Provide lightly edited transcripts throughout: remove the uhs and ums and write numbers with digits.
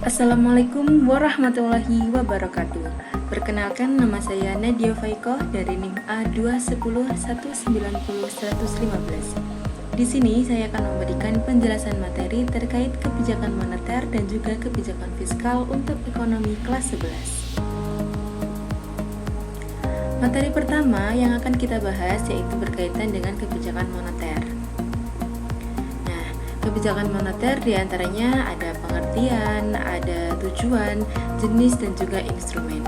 Assalamualaikum warahmatullahi wabarakatuh. Perkenalkan, nama saya Nadia Faikoh dari NIM A210190115. Di sini saya akan memberikan penjelasan materi terkait kebijakan moneter dan juga kebijakan fiskal untuk ekonomi kelas 11. Materi pertama yang akan kita bahas yaitu berkaitan dengan kebijakan moneter. Kebijakan moneter diantaranya ada pengertian, ada tujuan, jenis, dan juga instrumen.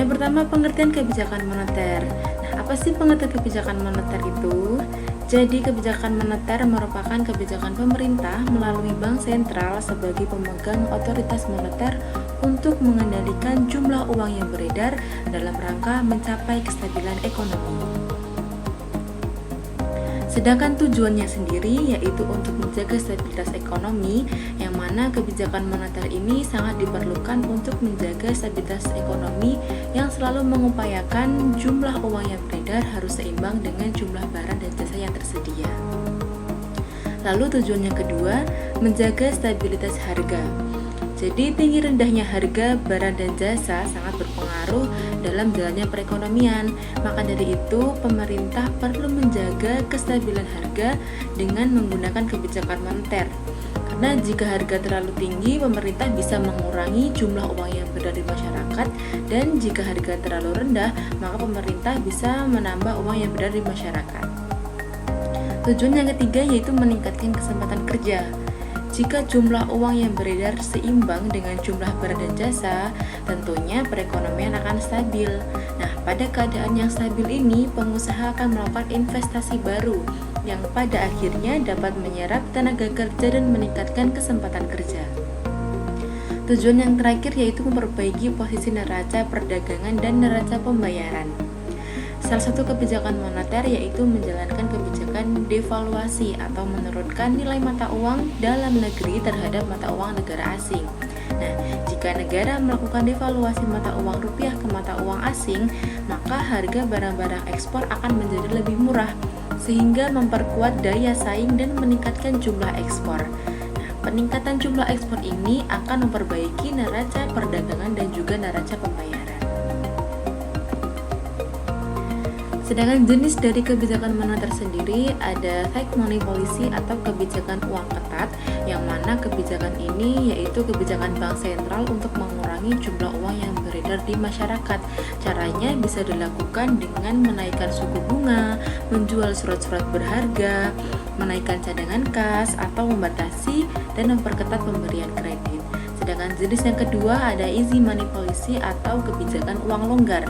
Yang pertama, pengertian kebijakan moneter. Apa sih pengertian kebijakan moneter itu? Jadi, kebijakan moneter merupakan kebijakan pemerintah melalui bank sentral sebagai pemegang otoritas moneter untuk mengendalikan jumlah uang yang beredar dalam rangka mencapai kestabilan ekonomi. Sedangkan tujuannya sendiri yaitu untuk menjaga stabilitas ekonomi, yang mana kebijakan moneter ini sangat diperlukan untuk menjaga stabilitas ekonomi yang selalu mengupayakan jumlah uang yang beredar harus seimbang dengan jumlah barang dan jasa yang tersedia. Lalu tujuan yang kedua, menjaga stabilitas harga. Jadi tinggi rendahnya harga barang dan jasa sangat berpengaruh dalam jalannya perekonomian. Maka dari itu, pemerintah perlu menjaga kestabilan harga dengan menggunakan kebijakan moneter. Karena jika harga terlalu tinggi, pemerintah bisa mengurangi jumlah uang yang beredar di masyarakat, dan jika harga terlalu rendah, maka pemerintah bisa menambah uang yang beredar di masyarakat. Tujuan yang ketiga yaitu meningkatkan kesempatan kerja. Jika jumlah uang yang beredar seimbang dengan jumlah barang dan jasa, tentunya perekonomian akan stabil. Nah, pada keadaan yang stabil ini, pengusaha akan melakukan investasi baru yang pada akhirnya dapat menyerap tenaga kerja dan meningkatkan kesempatan kerja. Tujuan yang terakhir yaitu memperbaiki posisi neraca perdagangan dan neraca pembayaran. Salah satu kebijakan moneter yaitu menjalankan kebijakan devaluasi atau menurunkan nilai mata uang dalam negeri terhadap mata uang negara asing. Nah, jika negara melakukan devaluasi mata uang rupiah ke mata uang asing, maka harga barang-barang ekspor akan menjadi lebih murah, sehingga memperkuat daya saing dan meningkatkan jumlah ekspor. Nah, peningkatan jumlah ekspor ini akan memperbaiki neraca perdagangan dan juga neraca pembayaran. Sedangkan jenis dari kebijakan moneter sendiri ada tight money policy atau kebijakan uang ketat, yang mana kebijakan ini yaitu kebijakan bank sentral untuk mengurangi jumlah uang yang beredar di masyarakat. Caranya bisa dilakukan dengan menaikkan suku bunga, menjual surat-surat berharga, menaikkan cadangan kas, atau membatasi dan memperketat pemberian kredit. Sedangkan jenis yang kedua ada easy money policy atau kebijakan uang longgar.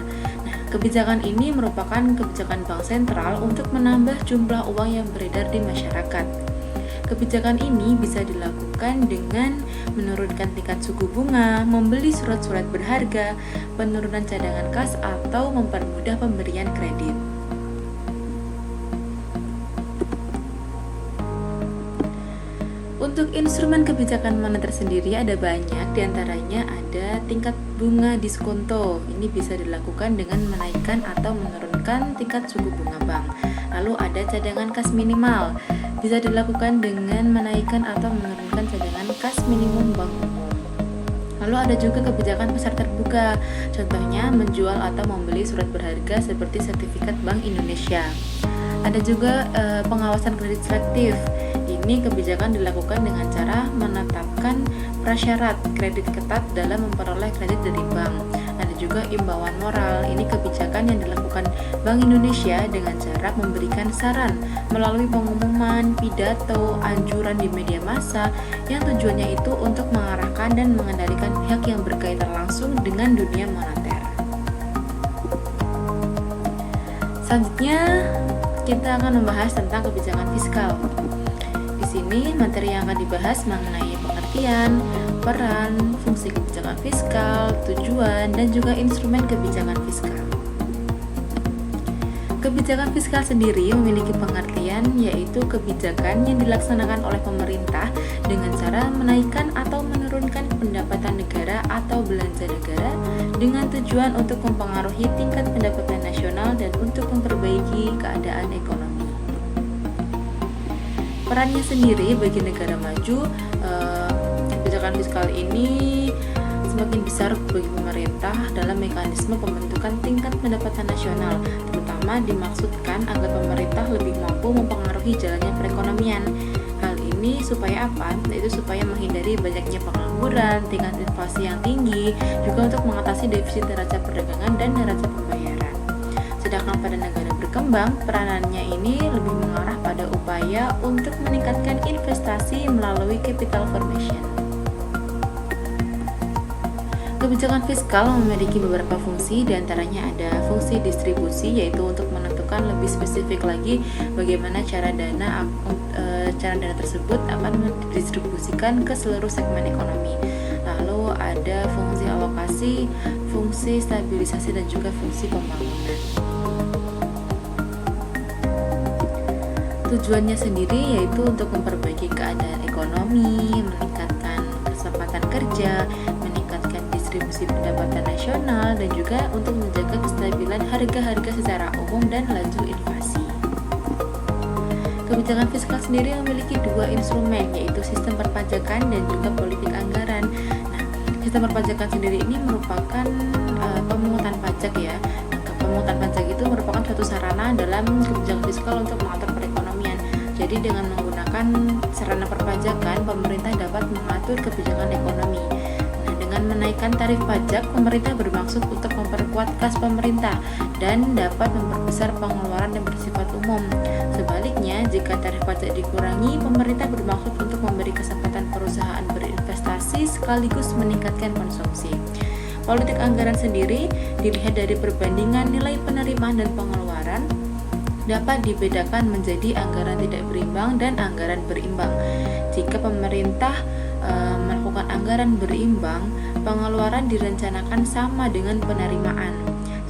Kebijakan ini merupakan kebijakan bank sentral untuk menambah jumlah uang yang beredar di masyarakat. Kebijakan ini bisa dilakukan dengan menurunkan tingkat suku bunga, membeli surat-surat berharga, penurunan cadangan kas, atau mempermudah pemberian kredit. Untuk instrumen kebijakan moneter sendiri ada banyak, diantaranya ada tingkat bunga diskonto. Ini bisa dilakukan dengan menaikkan atau menurunkan tingkat suku bunga bank. Lalu ada cadangan kas minimal, bisa dilakukan dengan menaikkan atau menurunkan cadangan kas minimum bank umum. Lalu ada juga kebijakan pasar terbuka, contohnya menjual atau membeli surat berharga seperti sertifikat Bank Indonesia. Ada juga pengawasan kredit selektif. Ini kebijakan dilakukan dengan cara menetapkan prasyarat kredit ketat dalam memperoleh kredit dari bank. Ada juga imbauan moral. Ini kebijakan yang dilakukan Bank Indonesia dengan cara memberikan saran melalui pengumuman, pidato, anjuran di media massa yang tujuannya itu untuk mengarahkan dan mengendalikan pihak yang berkaitan langsung dengan dunia moneter. Selanjutnya, kita akan membahas tentang kebijakan fiskal. Di sini materi yang akan dibahas mengenai pengertian, peran, fungsi kebijakan fiskal, tujuan, dan juga instrumen kebijakan fiskal. Kebijakan fiskal sendiri memiliki pengertian yaitu kebijakan yang dilaksanakan oleh pemerintah dengan cara menaikkan atau menurunkan pendapatan negara atau belanja negara dengan tujuan untuk mempengaruhi tingkat pendapatan nasional dan untuk memperbaiki keadaan ekonomi. Perannya sendiri bagi negara maju, kebijakan fiskal ini semakin besar bagi pemerintah dalam mekanisme pembentukan tingkat pendapatan nasional, terutama dimaksudkan agar pemerintah lebih mampu mempengaruhi jalannya perekonomian. Hal ini supaya apa? Yaitu supaya menghindari banyaknya pengangguran, tingkat inflasi yang tinggi, juga untuk mengatasi defisit neraca perdagangan dan neraca pembayaran. Sedangkan pada negara berkembang, peranannya ini lebih mengarah pada upaya untuk meningkatkan investasi melalui capital formation. Kebijakan fiskal memiliki beberapa fungsi, diantaranya ada fungsi distribusi, yaitu untuk menentukan lebih spesifik lagi bagaimana cara dana tersebut akan didistribusikan ke seluruh segmen ekonomi. Lalu ada fungsi alokasi, fungsi stabilisasi, dan juga fungsi pembangunan. Tujuannya sendiri yaitu untuk memperbaiki keadaan ekonomi, meningkatkan kesempatan kerja, meningkatkan distribusi pendapatan nasional, dan juga untuk menjaga kestabilan harga-harga secara umum dan laju inflasi. Kebijakan fiskal sendiri memiliki dua instrumen, yaitu sistem perpajakan dan juga politik anggaran. Nah, sistem perpajakan sendiri ini merupakan pemungutan pajak ya. Pemungutan pajak itu merupakan suatu sarana dalam kebijakan fiskal untuk mengatur perekonomian. Jadi dengan menggunakan sarana perpajakan, pemerintah dapat mengatur kebijakan ekonomi. Nah, dengan menaikkan tarif pajak, pemerintah bermaksud untuk memperkuat kas pemerintah dan dapat memperbesar pengeluaran yang bersifat umum. Sebaliknya, jika tarif pajak dikurangi, pemerintah bermaksud untuk memberi kesempatan perusahaan berinvestasi sekaligus meningkatkan konsumsi. Politik anggaran sendiri dilihat dari perbandingan nilai penerimaan dan pengeluaran, dapat dibedakan menjadi anggaran tidak berimbang dan anggaran berimbang. Jika pemerintah melakukan anggaran berimbang, pengeluaran direncanakan sama dengan penerimaan.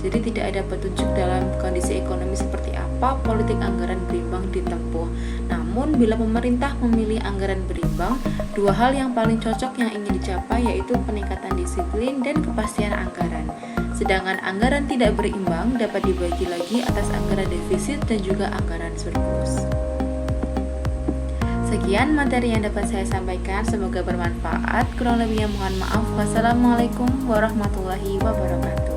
Jadi tidak ada petunjuk dalam kondisi ekonomi seperti apa politik anggaran berimbang ditempuh. Namun bila pemerintah memilih anggaran berimbang, dua hal yang paling cocok yang ingin dicapai yaitu peningkatan disiplin dan kepastian anggaran. Sedangkan anggaran tidak berimbang dapat dibagi lagi atas anggaran defisit dan juga anggaran surplus. Sekian materi yang dapat saya sampaikan, semoga bermanfaat. Kurang lebihnya mohon maaf. Wassalamualaikum warahmatullahi wabarakatuh.